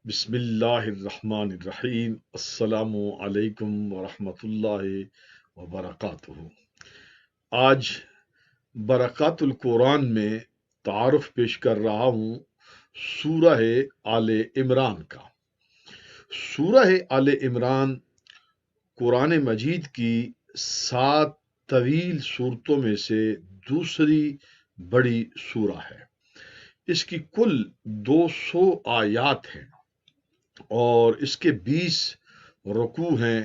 بسم اللہ الرحمن الرحیم۔ السلام علیکم ورحمۃ اللہ وبرکاتہ۔ آج برکات القرآن میں تعارف پیش کر رہا ہوں سورہ آل عمران کا۔ سورہ آل عمران قرآن مجید کی 7 طویل صورتوں میں سے دوسری بڑی سورہ ہے۔ اس کی کل 200 آیات ہیں اور اس کے 20 رکوع ہیں۔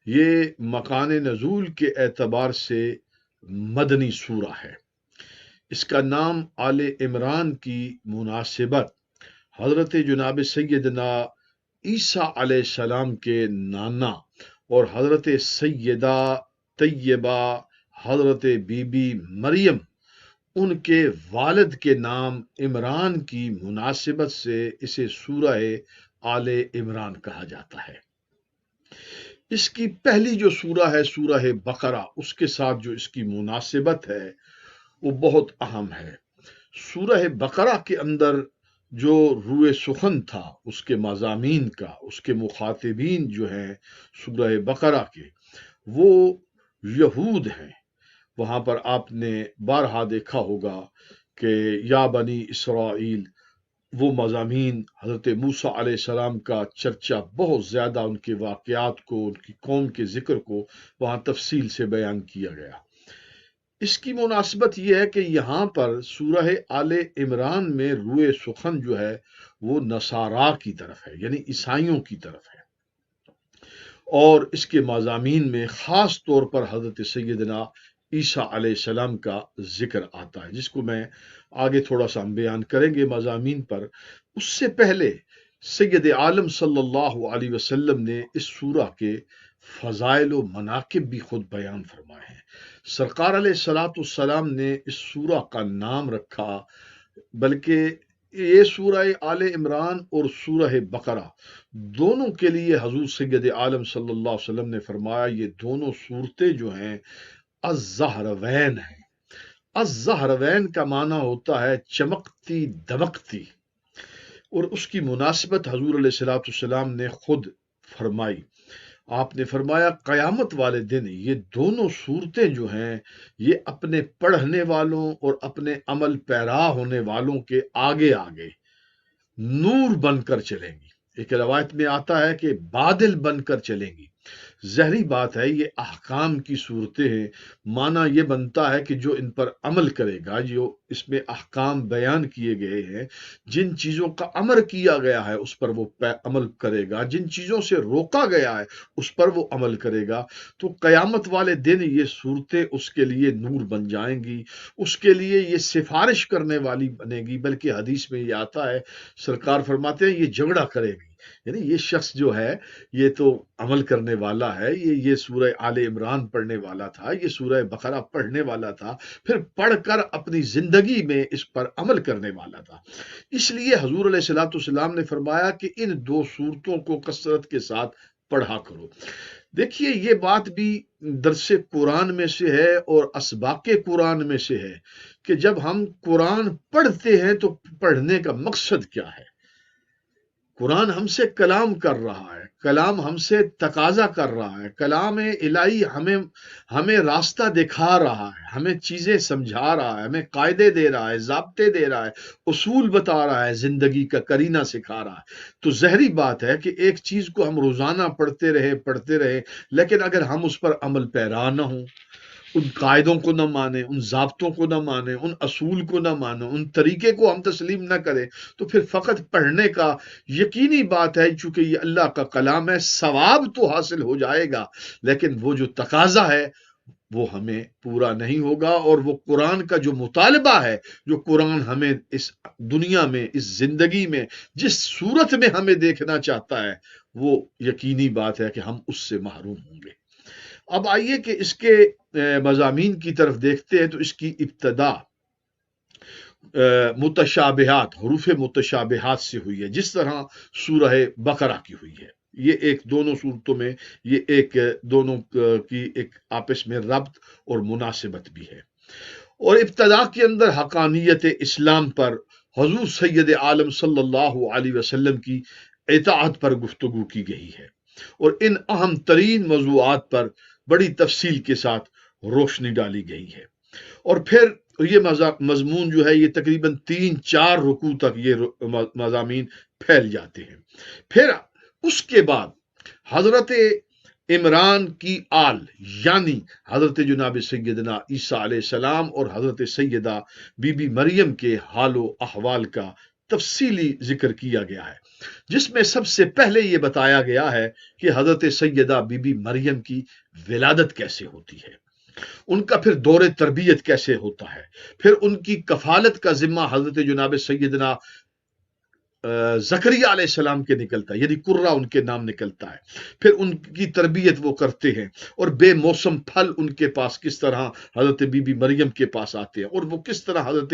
یہ مکان نزول کے اعتبار سے مدنی سورہ ہے۔ اس کا نام آل عمران کی مناسبت حضرت جناب سیدنا عیسیٰ علیہ السلام کے نانا اور حضرت سیدہ طیبہ حضرت بی بی مریم ان کے والد کے نام عمران کی مناسبت سے اسے سورہ آل عمران کہا جاتا ہے۔ اس کی پہلی جو سورہ ہے سورہ بقرہ، اس کے ساتھ جو اس کی مناسبت ہے وہ بہت اہم ہے۔ سورہ بقرہ کے اندر جو روئے سخن تھا اس کے مضامین کا، اس کے مخاطبین جو ہیں سورہ بقرہ کے، وہ یہود ہیں۔ وہاں پر آپ نے بارہا دیکھا ہوگا کہ یا بنی اسرائیل، وہ مضامین حضرت موسیٰ علیہ السلام کا چرچا بہت زیادہ، ان کے واقعات کو، ان کی قوم کے ذکر کو وہاں تفصیل سے بیان کیا گیا۔ اس کی مناسبت یہ ہے کہ یہاں پر سورہ آل عمران میں روئے سخن جو ہے وہ نصارا کی طرف ہے، یعنی عیسائیوں کی طرف ہے، اور اس کے مضامین میں خاص طور پر حضرت سیدنا عیسیٰ علیہ السلام کا ذکر آتا ہے، جس کو میں آگے تھوڑا سا ہم بیان کریں گے مضامین پر۔ اس سے پہلے سید عالم صلی اللہ علیہ وسلم نے اس سورہ کے فضائل و مناقب بھی خود بیان فرمائے ہیں۔ سرکار علیہ الصلوۃ والسلام نے اس سورہ کا نام رکھا، بلکہ یہ سورہ آل عمران اور سورہ بقرہ دونوں کے لیے حضور سید عالم صلی اللہ علیہ وسلم نے فرمایا یہ دونوں صورتیں جو ہیں الزہروین ہیں۔ الزہروین کا معنی ہوتا ہے چمکتی دمکتی، اور اس کی مناسبت حضور علیہ الصلوۃ والسلام نے خود فرمائی۔ آپ نے فرمایا قیامت والے دن یہ دونوں صورتیں جو ہیں یہ اپنے پڑھنے والوں اور اپنے عمل پیرا ہونے والوں کے آگے آگے نور بن کر چلیں گی۔ ایک روایت میں آتا ہے کہ بادل بن کر چلیں گی۔ ظاہری بات ہے یہ احکام کی صورتیں ہیں، معنی یہ بنتا ہے کہ جو ان پر عمل کرے گا، جو اس میں احکام بیان کیے گئے ہیں، جن چیزوں کا امر کیا گیا ہے اس پر وہ عمل کرے گا، جن چیزوں سے روکا گیا ہے اس پر وہ عمل کرے گا، تو قیامت والے دن یہ صورتیں اس کے لیے نور بن جائیں گی، اس کے لیے یہ سفارش کرنے والی بنے گی۔ بلکہ حدیث میں یہ آتا ہے، سرکار فرماتے ہیں یہ جھگڑا کرے گی، یعنی یہ شخص جو ہے یہ تو عمل کرنے والا ہے، یہ سورہ آل عمران پڑھنے والا تھا، یہ سورہ بقرہ پڑھنے والا تھا، پھر پڑھ کر اپنی زندگی میں اس پر عمل کرنے والا تھا۔ اس لیے حضور علیہ الصلوۃ والسلام نے فرمایا کہ ان دو صورتوں کو کثرت کے ساتھ پڑھا کرو۔ دیکھیے یہ بات بھی درس قرآن میں سے ہے اور اسباق قرآن میں سے ہے کہ جب ہم قرآن پڑھتے ہیں تو پڑھنے کا مقصد کیا ہے۔ قرآن ہم سے کلام کر رہا ہے، کلام ہم سے تقاضا کر رہا ہے، کلام الہی ہمیں راستہ دکھا رہا ہے، ہمیں چیزیں سمجھا رہا ہے، ہمیں قاعدے دے رہا ہے، ضابطے دے رہا ہے، اصول بتا رہا ہے، زندگی کا کرینہ سکھا رہا ہے۔ تو ظاہری بات ہے کہ ایک چیز کو ہم روزانہ پڑھتے رہے، لیکن اگر ہم اس پر عمل پیرا نہ ہوں، ان قاعدوں کو نہ مانیں، ان ضابطوں کو نہ مانیں، ان اصول کو نہ مانیں، ان طریقے کو ہم تسلیم نہ کریں، تو پھر فقط پڑھنے کا یقینی بات ہے، چونکہ یہ اللہ کا کلام ہے، ثواب تو حاصل ہو جائے گا، لیکن وہ جو تقاضا ہے وہ ہمیں پورا نہیں ہوگا، اور وہ قرآن کا جو مطالبہ ہے، جو قرآن ہمیں اس دنیا میں، اس زندگی میں جس صورت میں ہمیں دیکھنا چاہتا ہے، وہ یقینی بات ہے کہ ہم اس سے محروم ہوں گے۔ اب آئیے کہ اس کے مضامین کی طرف دیکھتے ہیں۔ تو اس کی ابتدا متشابہات، حروف متشابہات سے ہوئی ہے، جس طرح سورہ بقرہ کی ہوئی ہے۔ یہ دونوں صورتوں میں یہ دونوں کی ایک آپس میں ربط اور مناسبت بھی ہے۔ اور ابتدا کے اندر حقانیت اسلام پر حضور سید عالم صلی اللہ علیہ وسلم کی اطاعت پر گفتگو کی گئی ہے اور ان اہم ترین موضوعات پر بڑی تفصیل کے ساتھ روشنی ڈالی گئی ہے۔ اور پھر یہ مضمون جو ہے یہ تقریباً 3-4 رکوع تک یہ مضامین پھیل جاتے ہیں۔ پھر اس کے بعد حضرت عمران کی آل یعنی حضرت جناب سیدنا عیسیٰ علیہ السلام اور حضرت سیدہ بی بی مریم کے حال و احوال کا تفصیلی ذکر کیا گیا ہے، جس میں سب سے پہلے یہ بتایا گیا ہے کہ حضرت سیدہ بی بی مریم کی ولادت کیسے ہوتی ہے، ان کا پھر دور تربیت کیسے ہوتا ہے، پھر ان کی کفالت کا ذمہ حضرت جناب سیدنا زکریا علیہ السلام کے نکلتا ہے، یعنی قرہ ان کے نام نکلتا ہے، پھر ان کی تربیت وہ کرتے ہیں اور بے موسم پھل ان کے پاس کس طرح حضرت بی بی مریم کے پاس آتے ہیں اور وہ کس طرح حضرت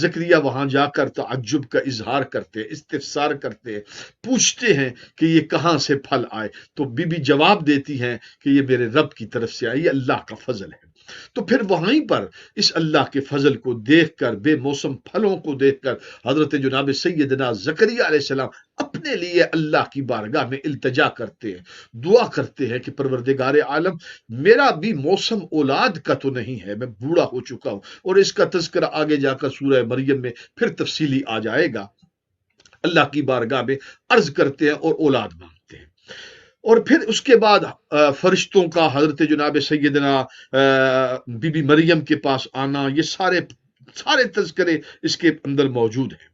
زکریا وہاں جا کر تعجب کا اظہار کرتے ہیں، استفسار کرتے ہیں، پوچھتے ہیں کہ یہ کہاں سے پھل آئے، تو بی بی جواب دیتی ہیں کہ یہ میرے رب کی طرف سے آئی، یہ اللہ کا فضل ہے۔ تو پھر وہیں پر اس اللہ کے فضل کو دیکھ کر، بے موسم پھلوں کو دیکھ کر حضرت جناب سیدنا زکریا علیہ السلام اپنے لیے اللہ کی بارگاہ میں التجا کرتے ہیں، دعا کرتے ہیں کہ پروردگار عالم میرا بھی موسم اولاد کا تو نہیں ہے، میں بوڑھا ہو چکا ہوں، اور اس کا تذکرہ آگے جا کر سورہ مریم میں پھر تفصیلی آ جائے گا۔ اللہ کی بارگاہ میں عرض کرتے ہیں اور اولاد مانگتے ہیں، اور پھر اس کے بعد فرشتوں کا حضرت جناب سیدنا بی بی مریم کے پاس آنا، یہ سارے تذکرے اس کے اندر موجود ہیں۔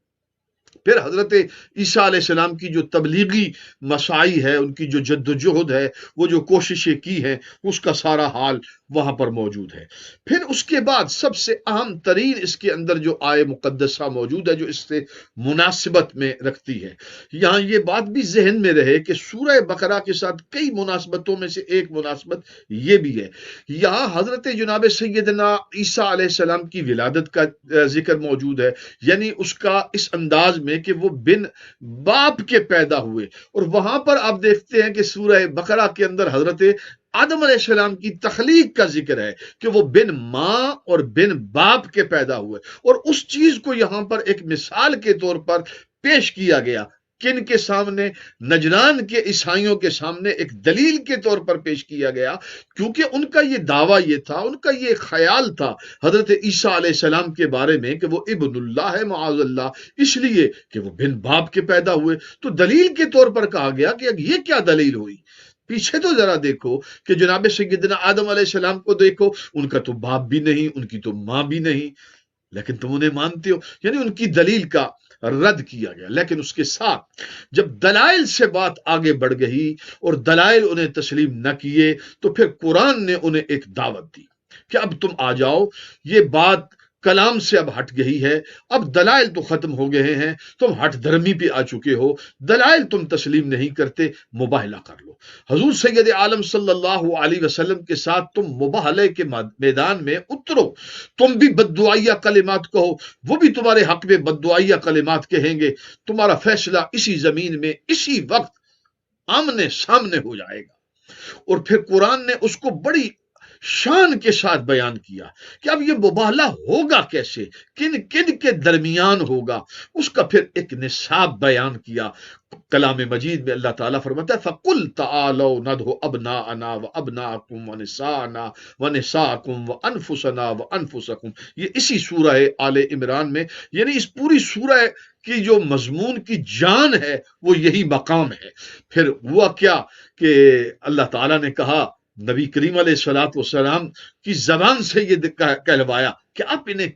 پھر حضرت عیسیٰ علیہ السلام کی جو تبلیغی مساعی ہے، ان کی جو جد و جہد ہے، وہ جو کوششیں کی ہیں، اس کا سارا حال وہاں پر موجود ہے۔ پھر اس کے بعد سب سے اہم ترین اس کے اندر جو آیے مقدسہ موجود ہے جو اس سے مناسبت میں رکھتی ہے، یہاں یہ بات بھی ذہن میں رہے کہ سورہ بقرہ کے ساتھ کئی مناسبتوں میں سے ایک مناسبت یہ بھی ہے، یہاں حضرت جناب سیدنا عیسیٰ علیہ السلام کی ولادت کا ذکر موجود ہے، یعنی اس کا اس انداز میں کہ وہ بن باپ کے پیدا ہوئے، اور وہاں پر آپ دیکھتے ہیں کہ سورہ بقرہ کے اندر حضرت آدم علیہ السلام کی تخلیق کا ذکر ہے کہ وہ بن ماں اور بن باپ کے پیدا ہوئے، اور اس چیز کو یہاں پر ایک مثال کے طور پر پیش کیا گیا، کن کے سامنے؟ نجران کے عیسائیوں کے سامنے ایک دلیل کے طور پر پیش کیا گیا، کیونکہ ان کا یہ دعویٰ یہ تھا، ان کا یہ خیال تھا حضرت عیسیٰ علیہ السلام کے بارے میں کہ وہ ابن اللہ ہے معاذ اللہ، اس لیے کہ وہ بن باپ کے پیدا ہوئے، تو دلیل کے طور پر کہا گیا کہ یہ کیا دلیل ہوئی؟ پیچھے تو ذرا دیکھو کہ جناب سیدنا آدم علیہ السلام کو دیکھو، ان کا تو باپ بھی نہیں، ان کی تو ماں بھی نہیں، لیکن تم انہیں مانتے ہو، یعنی ان کی دلیل کا رد کیا گیا۔ لیکن اس کے ساتھ جب دلائل سے بات آگے بڑھ گئی اور دلائل انہیں تسلیم نہ کیے، تو پھر قرآن نے انہیں ایک دعوت دی کہ اب تم آ جاؤ، یہ بات کلام سے اب ہٹ گئی ہے، اب دلائل تو ختم ہو گئے ہیں، تم ہٹ دھرمی پہ آ چکے ہو، دلائل تم تسلیم نہیں کرتے، مباہلہ کر لو۔ حضور سید عالم صلی اللہ علیہ وسلم کے ساتھ تم مباہلے کے میدان میں اترو، تم بھی بددعائیہ کلمات کہو، وہ بھی تمہارے حق میں بددعائیہ کلمات کہیں گے، تمہارا فیصلہ اسی زمین میں اسی وقت آمنے سامنے ہو جائے گا۔ اور پھر قرآن نے اس کو بڑی شان کے ساتھ بیان کیا کہ اب یہ مباہلہ ہوگا کیسے، کن کن کے درمیان ہوگا، اس کا پھر ایک نصاب بیان کیا۔ کلام مجید میں اللہ تعالیٰ فرماتا ہے فَقُلْ تَعَالَوْا نَدْعُ أَبْنَاءَنَا وَأَبْنَاءَكُمْ وَنِسَاءَكُمْ وَأَنفُسَنَا وَأَنفُسَكُمْ، یہ اسی سورہ آل عمران میں، یعنی اس پوری سورہ کی جو مضمون کی جان ہے وہ یہی مقام ہے۔ پھر ہوا کیا کہ اللہ تعالیٰ نے کہا، نبی کریم علیہ السلام کی زبان سے یہ کہلوایا کہ آپ انہیں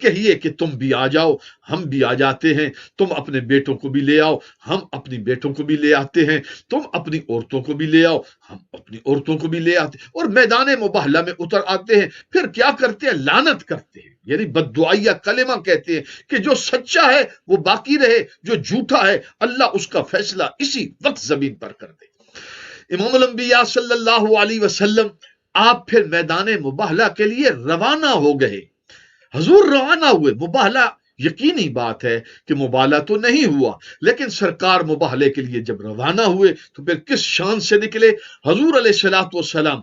کہیے کہ تم بھی آ جاؤ، ہم بھی آ جاتے ہیں، تم اپنے بیٹوں کو بھی لے آؤ، ہم اپنی بیٹوں کو بھی لے آتے ہیں، تم اپنی عورتوں کو بھی لے آؤ، ہم اپنی عورتوں کو بھی لے آتے ہیں، اور میدان مباہلہ میں اتر آتے ہیں۔ پھر کیا کرتے ہیں؟ لعنت کرتے ہیں، یعنی بددعائیہ کلمہ کہتے ہیں کہ جو سچا ہے وہ باقی رہے، جو جھوٹا ہے اللہ اس کا فیصلہ اسی وقت زمین پر کر دے۔ امام الانبیاء صلی اللہ علیہ وسلم آپ پھر میدان مباہلہ کے لیے روانہ ہو گئے، حضور روانہ ہوئے۔ مباہلہ یقینی بات ہے کہ مباہلہ تو نہیں ہوا، لیکن سرکار مباہلے کے لیے جب روانہ ہوئے تو پھر کس شان سے نکلے حضور علیہ السلام۔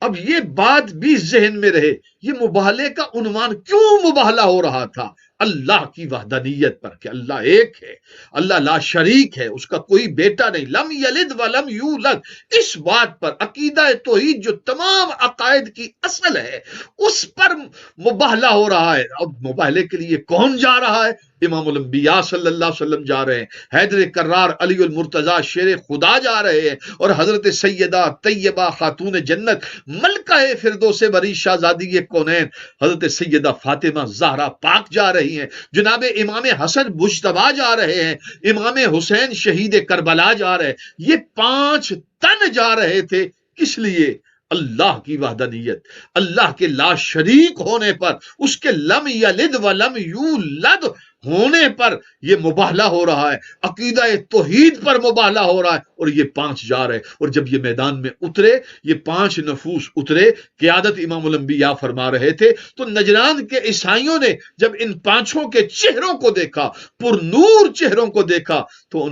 اب یہ بات بھی ذہن میں رہے، یہ مباہلے کا عنوان کیوں مباہلہ ہو رہا تھا؟ اللہ کی وحدانیت پر کہ اللہ ایک ہے، اللہ لا شریک ہے، اس کا کوئی بیٹا نہیں، لم یلد ولم یولد، اس بات پر عقیدہ توحید جو تمام عقائد کی اصل ہے اس پر مباہلہ ہو رہا ہے۔ اب مباہلے کے لیے کون جا رہا ہے؟ امام الانبیاء صلی اللہ علیہ وسلم جا رہے ہیں، حیدر کرار علی المرتضیٰ شیر خدا جا رہے ہیں، اور حضرت سیدہ طیبہ خاتون جنت ملکہ فردوس بری شہزادی کونین حضرت سیدہ فاطمہ زہرا پاک جا رہی ہیں، جناب امام حسن مجتبیٰ جا رہے ہیں، امام حسین شہید کربلا جا رہے ہیں۔ یہ 5 تن جا رہے تھے، کس لیے؟ اللہ کی وحدانیت، اللہ کے لا شریک ہونے پر، اس کے لم یلد ولم یولد ہونے پر یہ مباہلہ ہو رہا ہے، عقیدہ توحید پر مباہلہ ہو رہا ہے، اور یہ 5 جا رہے۔ اور جب یہ میدان میں اترے، یہ 5 نفوس اترے، قیادت امام الانبیاء فرما رہے تھے، تو نجران کے عیسائیوں نے جب ان 5 کے چہروں کو دیکھا، پر نور چہروں کو دیکھا، تو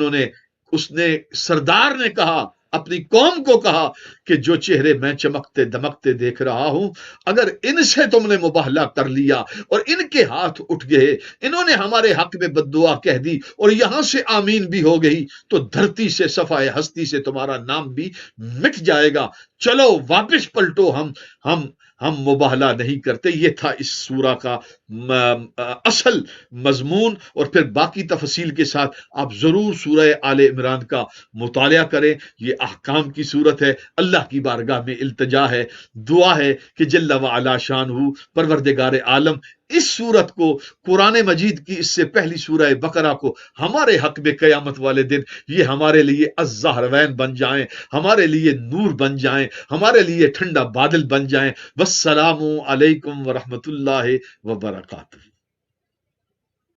اس نے سردار نے کہا، اپنی قوم کو کہا کہ جو چہرے میں چمکتے دمکتے دیکھ رہا ہوں، اگر ان سے تم نے مباہلہ کر لیا اور ان کے ہاتھ اٹھ گئے، انہوں نے ہمارے حق میں بددعا کہہ دی اور یہاں سے آمین بھی ہو گئی، تو دھرتی سے صفحہ ہستی سے تمہارا نام بھی مٹ جائے گا۔ چلو واپس پلٹو، ہم مباہلہ نہیں کرتے۔ یہ تھا اس سورہ کا اصل مضمون، اور پھر باقی تفصیل کے ساتھ آپ ضرور سورہ آل عمران کا مطالعہ کریں۔ یہ احکام کی صورت ہے، اللہ کی بارگاہ میں التجا ہے، دعا ہے کہ جل وعلا شانہ پروردگار عالم اس صورت کو، قرآن مجید کی اس سے پہلی سورہ بقرہ کو ہمارے حق میں قیامت والے دن یہ ہمارے لیے الزہروین بن جائیں، ہمارے لیے نور بن جائیں، ہمارے لیے ٹھنڈا بادل بن جائیں۔ والسلام علیکم ورحمۃ اللہ وبرکاتہ۔